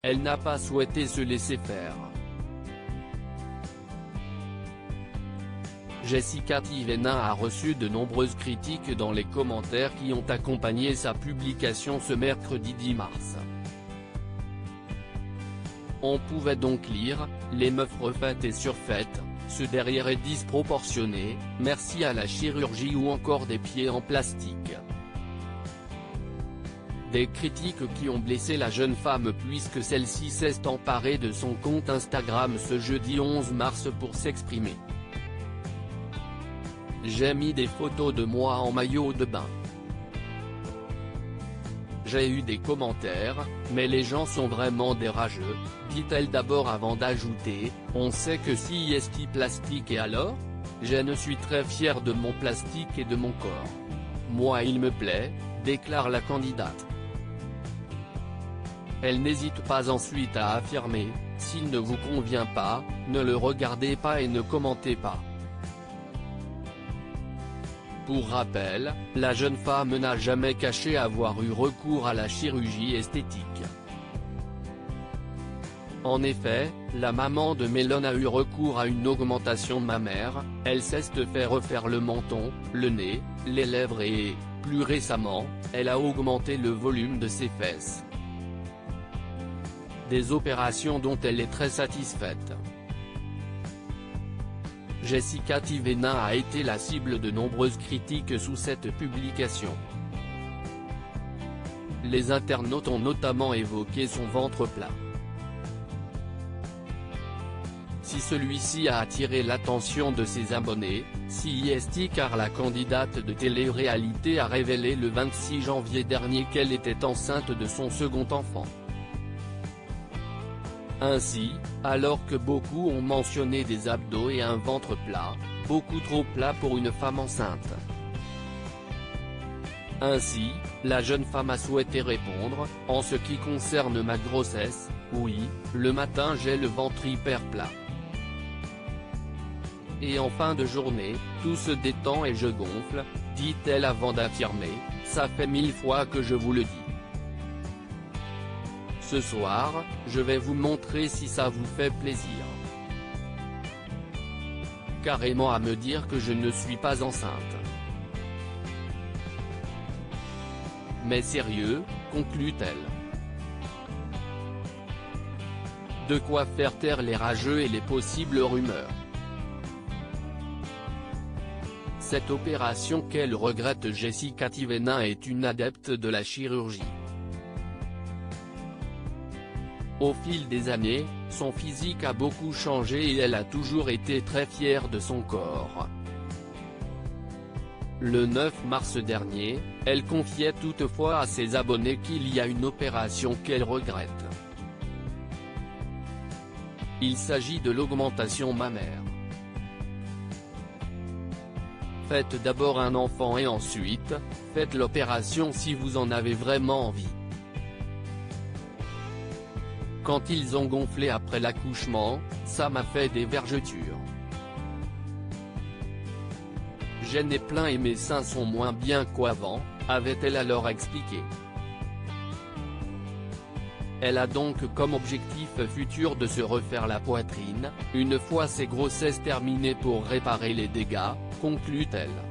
elle n'a pas souhaité se laisser faire. Jessica Tivenin a reçu de nombreuses critiques dans les commentaires qui ont accompagné sa publication ce mercredi 10 mars. On pouvait donc lire « Les meufs refaites et surfaites, ce derrière est disproportionné, merci à la chirurgie » ou encore des pieds en plastique. Des critiques qui ont blessé la jeune femme puisque celle-ci s'est emparée de son compte Instagram ce jeudi 11 mars pour s'exprimer. J'ai mis des photos de moi en maillot de bain. J'ai eu des commentaires, mais les gens sont vraiment des rageux, dit-elle d'abord avant d'ajouter, on sait que si est plastique et alors ? Je ne suis très fière de mon plastique et de mon corps. Moi il me plaît, déclare la candidate. Elle n'hésite pas ensuite à affirmer, s'il ne vous convient pas, ne le regardez pas et ne commentez pas. Pour rappel, la jeune femme n'a jamais caché avoir eu recours à la chirurgie esthétique. En effet, la maman de Melon a eu recours à une augmentation mammaire, elle s'est fait refaire le menton, le nez, les lèvres et, plus récemment, elle a augmenté le volume de ses fesses. Des opérations dont elle est très satisfaite. Jessica Tivenin a été la cible de nombreuses critiques sous cette publication. Les internautes ont notamment évoqué son ventre plat. Si celui-ci a attiré l'attention de ses abonnés, si est car la candidate de télé-réalité a révélé le 26 janvier dernier qu'elle était enceinte de son second enfant. Ainsi, alors que beaucoup ont mentionné des abdos et un ventre plat, beaucoup trop plat pour une femme enceinte. Ainsi, la jeune femme a souhaité répondre, en ce qui concerne ma grossesse, oui, le matin j'ai le ventre hyper plat. Et en fin de journée, tout se détend et je gonfle, dit-elle avant d'affirmer, ça fait 1000 fois que je vous le dis. Ce soir, je vais vous montrer si ça vous fait plaisir. Carrément à me dire que je ne suis pas enceinte. Mais sérieux, conclut-elle. De quoi faire taire les rageux et les possibles rumeurs. Cette opération qu'elle regrette Jessica Tivenin est une adepte de la chirurgie. Au fil des années, son physique a beaucoup changé et elle a toujours été très fière de son corps. Le 9 mars dernier, elle confiait toutefois à ses abonnés qu'il y a une opération qu'elle regrette. Il s'agit de l'augmentation mammaire. Faites d'abord un enfant et ensuite, faites l'opération si vous en avez vraiment envie. Quand ils ont gonflé après l'accouchement, ça m'a fait des vergetures. J'ai nez plein et mes seins sont moins bien qu'avant, avait-elle alors expliqué. Elle a donc comme objectif futur de se refaire la poitrine, une fois ses grossesses terminées pour réparer les dégâts, conclut-elle.